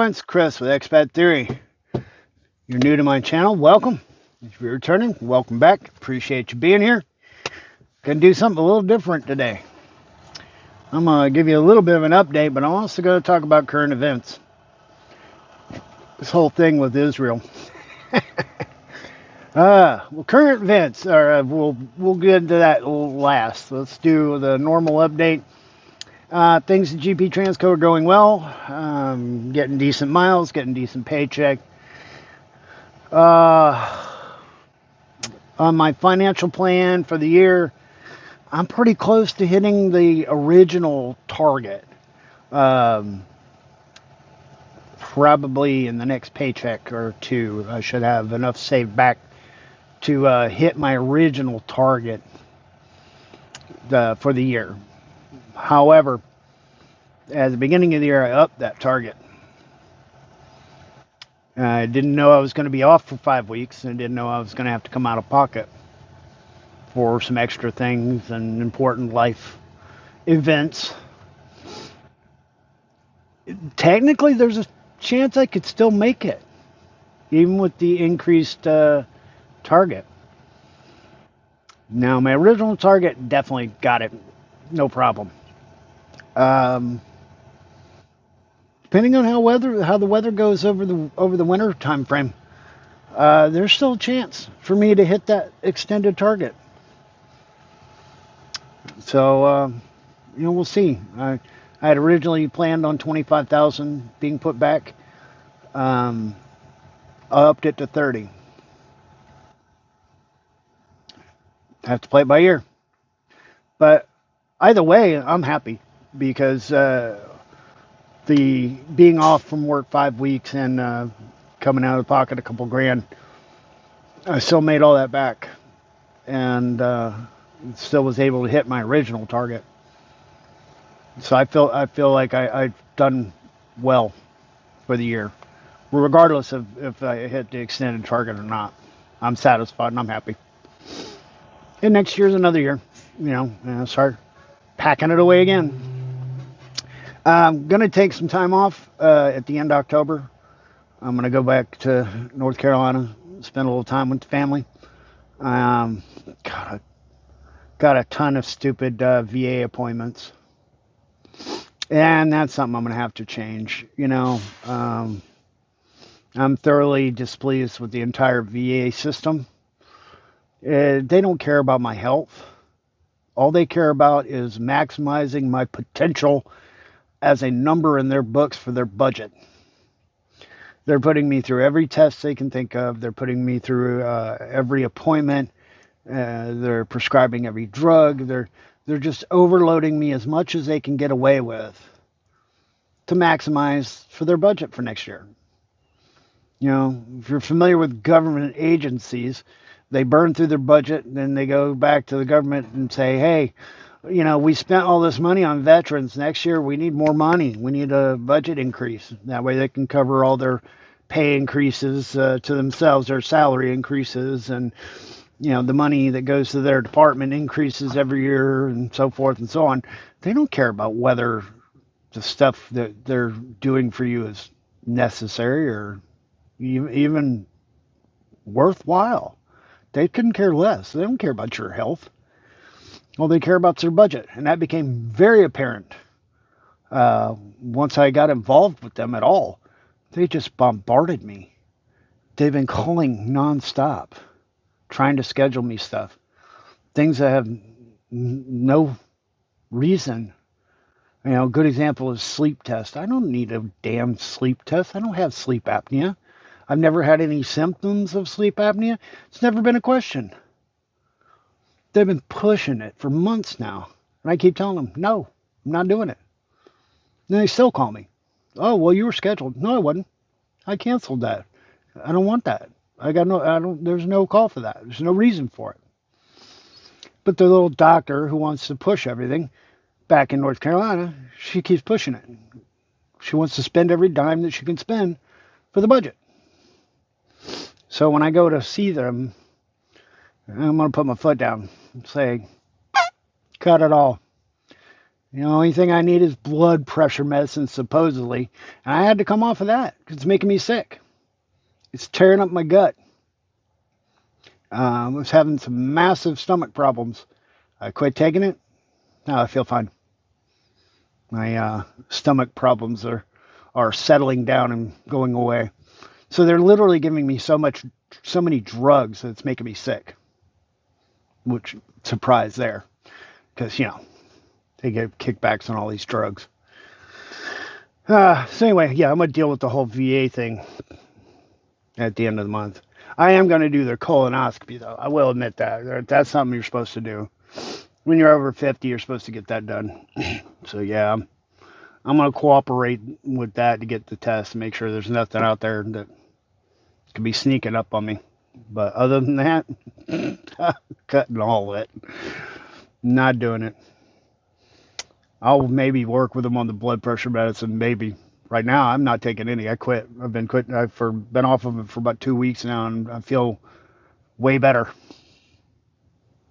everyone, it's Chris with Expat Theory. You're new to my channel, welcome. If you're returning, welcome back. Appreciate you being here. Gonna do something a little different today. I'm gonna give you a little bit of an update, but I'm also gonna talk about current events. This whole thing with Israel. Well, current events. We'll get into that last. Let's do the normal update. Things at GP Transco are going well. Getting decent miles, getting decent paycheck. On my financial plan for the year, I'm pretty close to hitting the original target. Probably in the next paycheck or two, I should have enough saved back to hit my original target for the year. However, at the beginning of the year, I upped that target. I didn't know I was going to be off for 5 weeks, and didn't know I was going to have to come out of pocket for some extra things and important life events. Technically, there's a chance I could still make it, even with the increased target. Now, my original target, definitely got it, no problem. Depending on how the weather goes over the winter time frame, there's still a chance for me to hit that extended target. So, we'll see. I had originally planned on 25,000 being put back. I upped it to 30. I have to play it by ear. But either way, I'm happy because the being off from work 5 weeks and coming out of the pocket a couple grand, I still made all that back, and still was able to hit my original target. So I feel like I've done well for the year, regardless of if I hit the extended target or not. I'm satisfied and I'm happy. And next year's another year, and start packing it away again. I'm going to take some time off at the end of October. I'm going to go back to North Carolina, spend a little time with the family. Got a ton of stupid VA appointments. And that's something I'm going to have to change. I'm thoroughly displeased with the entire VA system. They don't care about my health. All they care about is maximizing my potential as a number in their books for their budget. They're putting me through every test they can think of. They're putting me through every appointment. They're prescribing every drug. They're just overloading me as much as they can get away with to maximize for their budget for next year. If you're familiar with government agencies, they burn through their budget, and then they go back to the government and say, hey, we spent all this money on veterans. Next year, we need more money. We need a budget increase. That way they can cover all their pay increases to themselves, their salary increases, and, the money that goes to their department increases every year and so forth and so on. They don't care about whether the stuff that they're doing for you is necessary or even worthwhile. They couldn't care less. They don't care about your health. All they care about is their budget. And that became very apparent once I got involved with them at all. They just bombarded me. They've been calling nonstop, trying to schedule me stuff. Things that have no reason. A good example is sleep test. I don't need a damn sleep test. I don't have sleep apnea. I've never had any symptoms of sleep apnea. It's never been a question. They've been pushing it for months now. And I keep telling them, no, I'm not doing it. And they still call me. Oh, well, you were scheduled. No, I wasn't. I canceled that. I don't want that. There's no call for that. There's no reason for it. But the little doctor who wants to push everything back in North Carolina, she keeps pushing it. She wants to spend every dime that she can spend for the budget. So when I go to see them, I'm going to put my foot down and say, cut it all. The only thing I need is blood pressure medicine, supposedly. And I had to come off of that because it's making me sick. It's tearing up my gut. I was having some massive stomach problems. I quit taking it. Now I feel fine. My stomach problems are settling down and going away. So they're literally giving me so many drugs that it's making me sick. Which surprise there, because they get kickbacks on all these drugs. So anyway, yeah, I'm gonna deal with the whole VA thing at the end of the month. I am gonna do the colonoscopy though. I will admit that's something you're supposed to do when you're over 50. You're supposed to get that done. So yeah, I'm gonna cooperate with that to get the test and make sure there's nothing out there that could be sneaking up on me. But other than that, cutting all of it. Not doing it. I'll maybe work with them on the blood pressure medicine. Maybe. Right now, I'm not taking any. I quit. I've been quitting. Been off of it for about 2 weeks now, and I feel way better.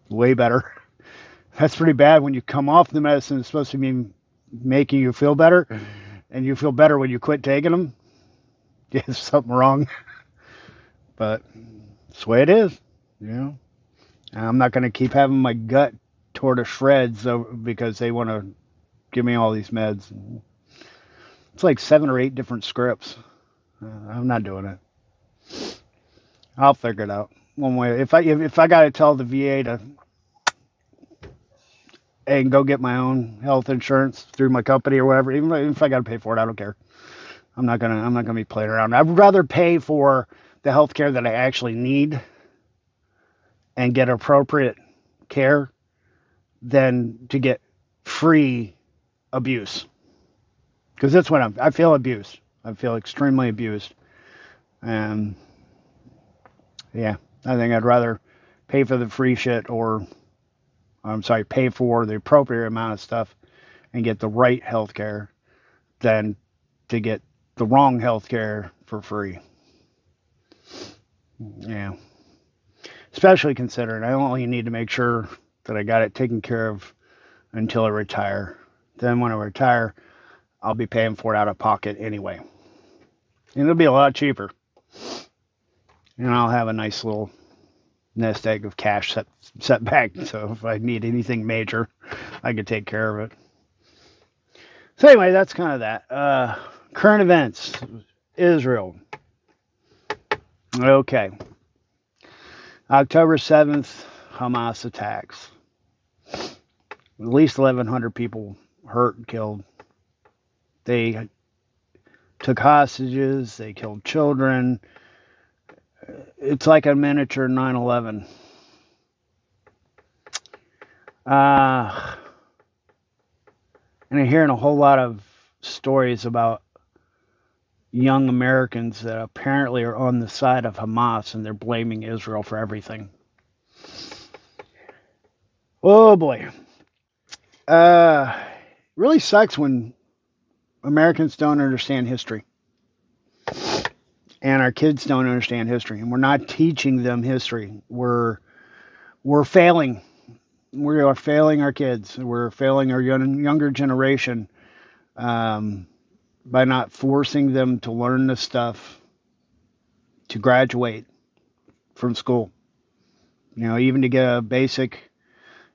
Way better. That's pretty bad when you come off the medicine. It's supposed to be making you feel better, and you feel better when you quit taking them. Yeah, there's something wrong. But it's the way it is. I'm not going to keep having my gut tore to shreds because they want to give me all these meds. It's like 7 or 8 different scripts. I'm not doing it. I'll figure it out one way. If I got to tell the VA to and go get my own health insurance through my company or whatever, even if I got to pay for it, I don't care. I'm not gonna be playing around. I'd rather pay for the health care that I actually need and get appropriate care than to get free abuse. Because that's what I feel abused. I feel extremely abused. And yeah, I think I'd rather pay for the free shit pay for the appropriate amount of stuff and get the right health care than to get the wrong health care for free. Yeah. Especially considering I only need to make sure that I got it taken care of until I retire. Then when I retire, I'll be paying for it out of pocket anyway. And it'll be a lot cheaper. And I'll have a nice little nest egg of cash set back. So if I need anything major, I could take care of it. So anyway, that's kind of that. Current events. Israel. Okay. October 7th, Hamas attacks. At least 1,100 people hurt and killed. They took hostages. They killed children. It's like a miniature 9/11. And I'm hearing a whole lot of stories about young Americans that apparently are on the side of Hamas and they're blaming Israel for everything. Oh boy. Really sucks when Americans don't understand history. And our kids don't understand history. And we're not teaching them history. We're failing. We are failing our kids. We're failing our younger generation by not forcing them to learn this stuff to graduate from school. Even to get a basic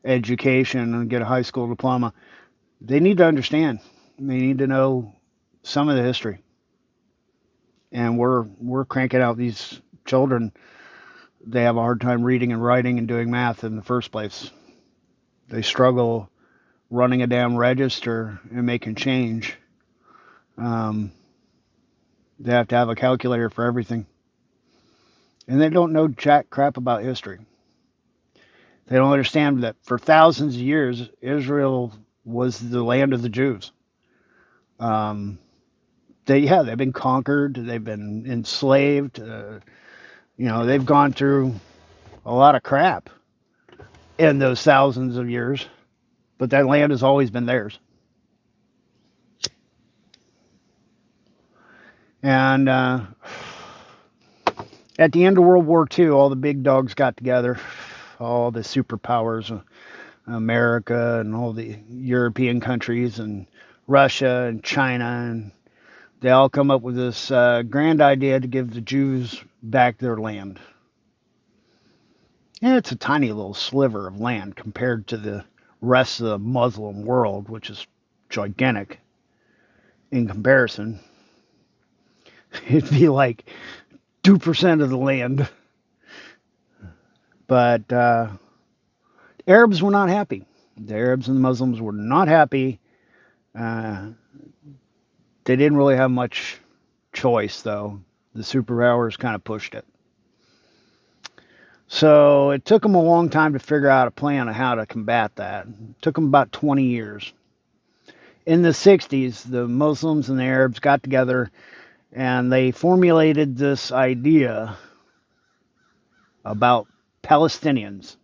education and get a high school diploma, they need to understand. They need to know some of the history. And we're cranking out these children. They have a hard time reading and writing and doing math in the first place. They struggle running a damn register and making change. They have to have a calculator for everything. And they don't know jack crap about history. They don't understand that for thousands of years, Israel was the land of the Jews. They've been conquered. They've been enslaved. They've gone through a lot of crap in those thousands of years. But that land has always been theirs. And at the end of World War II, all the big dogs got together, all the superpowers. America and all the European countries and Russia and China, and they all come up with this grand idea to give the Jews back their land. And it's a tiny little sliver of land compared to the rest of the Muslim world, which is gigantic in comparison. It'd be like 2% of the land. But Arabs were not happy. The Arabs and the Muslims were not happy. They didn't really have much choice, though. The superpowers kind of pushed it. So it took them a long time to figure out a plan on how to combat that. It took them about 20 years. In the 60s, the Muslims and the Arabs got together and they formulated this idea about Palestinians.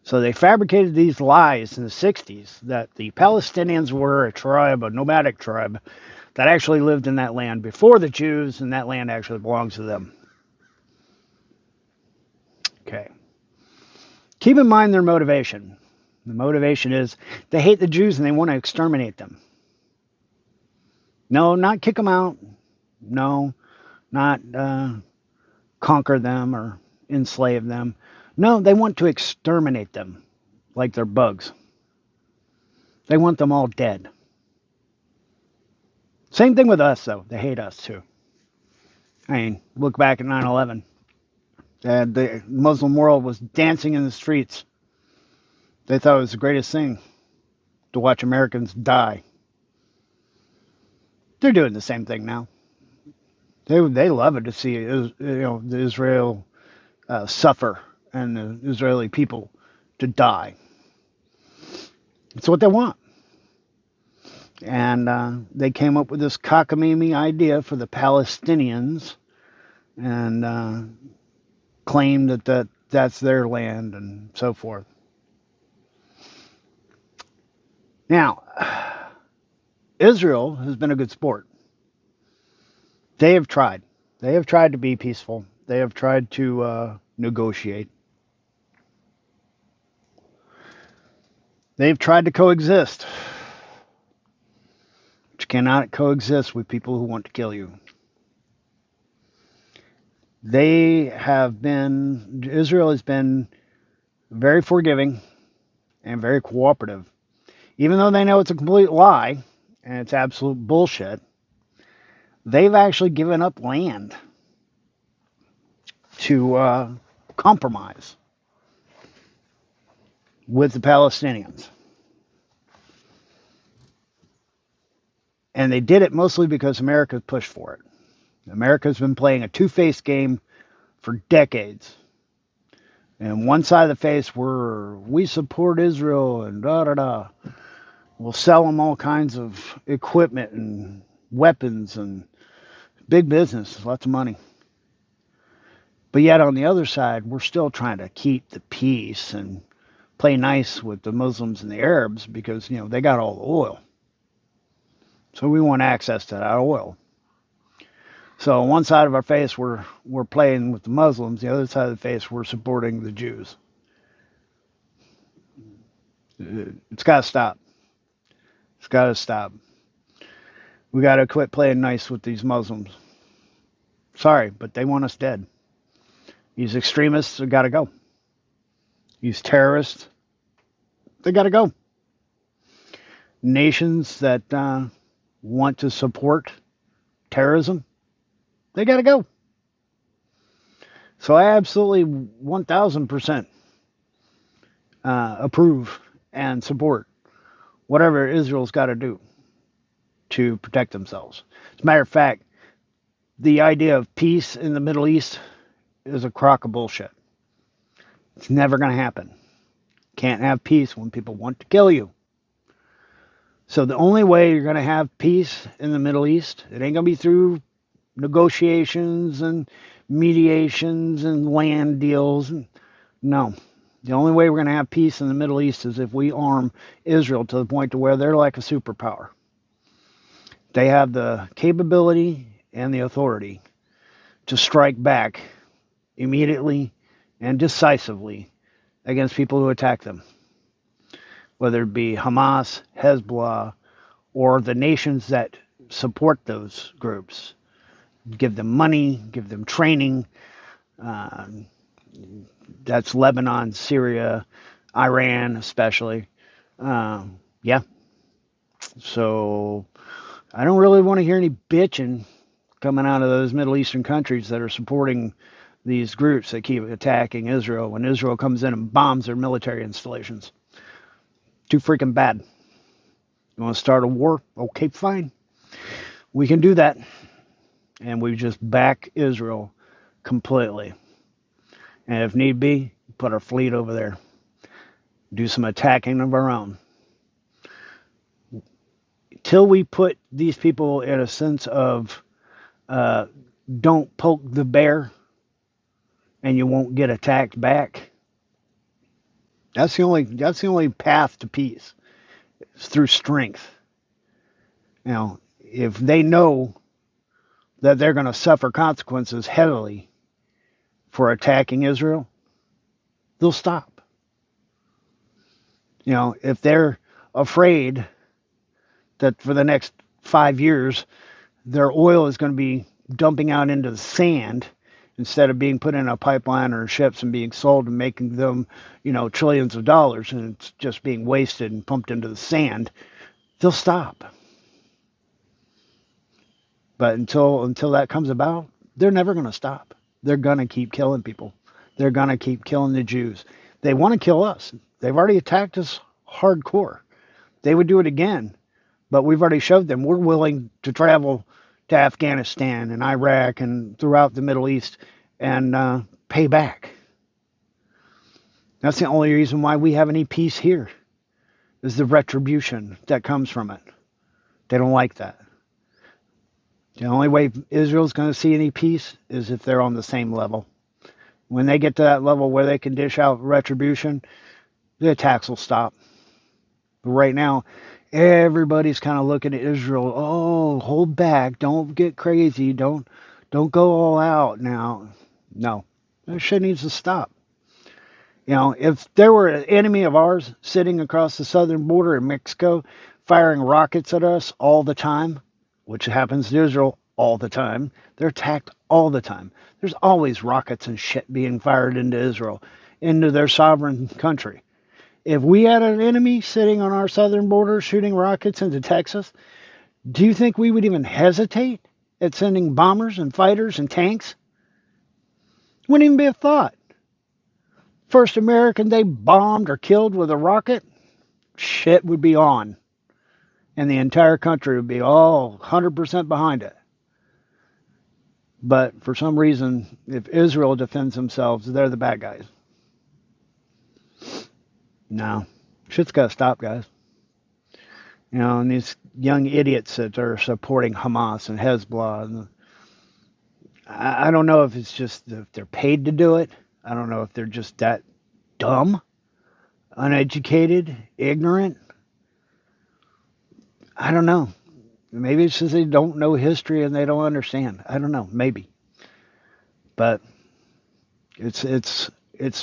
So they fabricated these lies in the 60s that the Palestinians were a tribe, a nomadic tribe, that actually lived in that land before the Jews, and that land actually belongs to them. Okay. Keep in mind their motivation. The motivation is they hate the Jews and they want to exterminate them. No, not kick them out. No, not conquer them or enslave them. No, they want to exterminate them like they're bugs. They want them all dead. Same thing with us, though. They hate us, too. I mean, look back at 9/11. The Muslim world was dancing in the streets. They thought it was the greatest thing to watch Americans die. They're doing the same thing now. They love it to see the Israel suffer and the Israeli people to die. It's what they want. And they came up with this cockamamie idea for the Palestinians and claimed that that's their land and so forth. Now, Israel has been a good sport. They have tried. They have tried to be peaceful. They have tried to negotiate. They've tried to coexist. But you cannot coexist with people who want to kill you. Israel has been very forgiving and very cooperative. Even though they know it's a complete lie and it's absolute bullshit, they've actually given up land to compromise with the Palestinians. And they did it mostly because America pushed for it. America's been playing a two-faced game for decades. And one side of the face, we support Israel and da-da-da. We'll sell them all kinds of equipment and weapons and big business, lots of money. But yet on the other side, we're still trying to keep the peace and play nice with the Muslims and the Arabs because, they got all the oil. So we want access to that oil. So on one side of our face, we're playing with the Muslims. The other side of the face, we're supporting the Jews. It's got to stop. It's got to stop. We got to quit playing nice with these Muslims. Sorry, but they want us dead. These extremists have got to go. These terrorists, they got to go. Nations that want to support terrorism, they got to go. So I absolutely 1,000% approve and support whatever Israel's got to do to protect themselves. As a matter of fact, the idea of peace in the Middle East is a crock of bullshit. It's never going to happen. Can't have peace when people want to kill you. So the only way you're going to have peace in the Middle East, it ain't going to be through negotiations and mediations and land deals. No. The only way we're going to have peace in the Middle East is if we arm Israel to the point to where they're like a superpower. They have the capability and the authority to strike back immediately and decisively against people who attack them. whether it be Hamas, Hezbollah, or the nations that support those groups. Give them money, give them training. Uh, that's Lebanon, Syria, Iran, especially. Yeah. So I don't really want to hear any bitching coming out of those Middle Eastern countries that are supporting these groups that keep attacking Israel when Israel comes in and bombs their military installations. Too freaking bad. You want to start a war? Okay, fine. We can do that. And we just back Israel completely. And if need be, put our fleet over there. Do some attacking of our own. Till we put these people in a sense of don't poke the bear and you won't get attacked back. That's the only path to peace. It's through strength. Now, if they know that they're going to suffer consequences heavily for attacking Israel, they'll stop. If they're afraid that for the next 5 years their oil is going to be dumping out into the sand instead of being put in a pipeline or ships and being sold and making them, trillions of dollars, and it's just being wasted and pumped into the sand, they'll stop. But until that comes about, they're never going to stop. They're going to keep killing people. They're going to keep killing the Jews. They want to kill us. They've already attacked us hardcore. They would do it again, but we've already showed them we're willing to travel to Afghanistan and Iraq and throughout the Middle East and pay back. That's the only reason why we have any peace here, is the retribution that comes from it. They don't like that. The only way Israel's going to see any peace is if they're on the same level. When they get to that level where they can dish out retribution, the attacks will stop. But right now, everybody's kind of looking at Israel. Oh, hold back. Don't get crazy. Don't go all out now. No, that shit needs to stop. If there were an enemy of ours sitting across the southern border in Mexico, firing rockets at us all the time, which happens to Israel all the time. They're attacked all the time. There's always rockets and shit being fired into Israel, into their sovereign country. If we had an enemy sitting on our southern border shooting rockets into Texas, do you think we would even hesitate at sending bombers and fighters and tanks? Wouldn't even be a thought. First American they bombed or killed with a rocket, shit would be on. And the entire country would be all 100% behind it. But for some reason, if Israel defends themselves, they're the bad guys. No, shit's got to stop, guys. And these young idiots that are supporting Hamas and Hezbollah, and I don't know if it's just if they're paid to do it. I don't know if they're just that dumb, uneducated, ignorant. I don't know. Maybe it's just they don't know history and they don't understand. I don't know. Maybe. But it's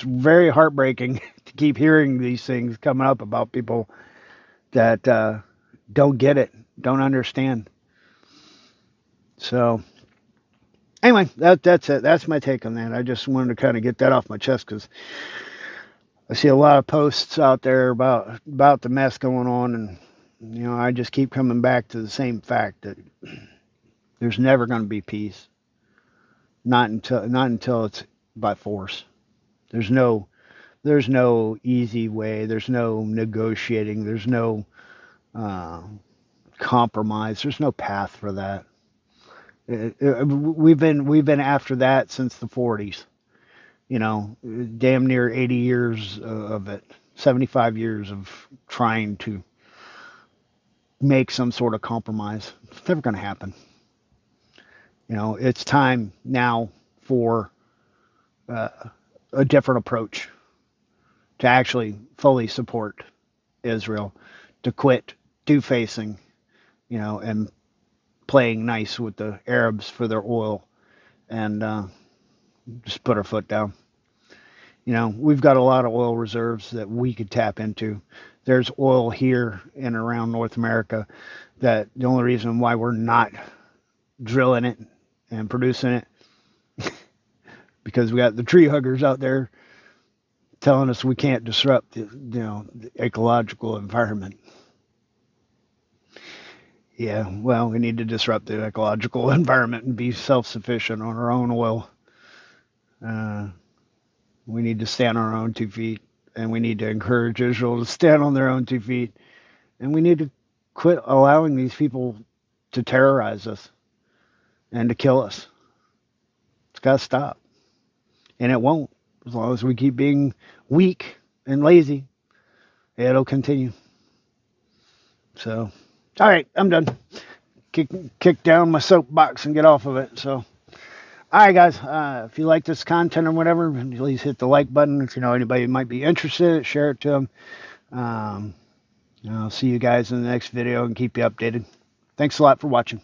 very heartbreaking to keep hearing these things coming up about people that don't get it, don't understand. So anyway, that's it. That's my take on that. I just wanted to kind of get that off my chest because I see a lot of posts out there about the mess going on, and I just keep coming back to the same fact that there's never going to be peace. Not until it's by force. There's no easy way. There's no negotiating. There's no compromise. There's no path for that. We've been after that since the 40s. Damn near 80 years of it. 75 years of trying to make some sort of compromise. It's never going to happen. It's time now for a different approach to actually fully support Israel, to quit two-facing, and playing nice with the Arabs for their oil, and just put our foot down. We've got a lot of oil reserves that we could tap into there's oil here and around North America that the only reason why we're not drilling it and producing it because we got the tree huggers out there telling us we can't disrupt the ecological environment. Yeah, well, we need to disrupt the ecological environment and be self-sufficient on our own oil. Uh, we need to stand on our own 2 feet, and we need to encourage Israel to stand on their own 2 feet, and we need to quit allowing these people to terrorize us and to kill us. It's got to stop, and it won't as long as we keep being weak and lazy. It'll continue. So, all right, I'm done. Kick down my soapbox and get off of it. So, all right, guys. If you like this content or whatever, please hit the like button. If you know anybody who might be interested, share it to them. I'll see you guys in the next video and keep you updated. Thanks a lot for watching.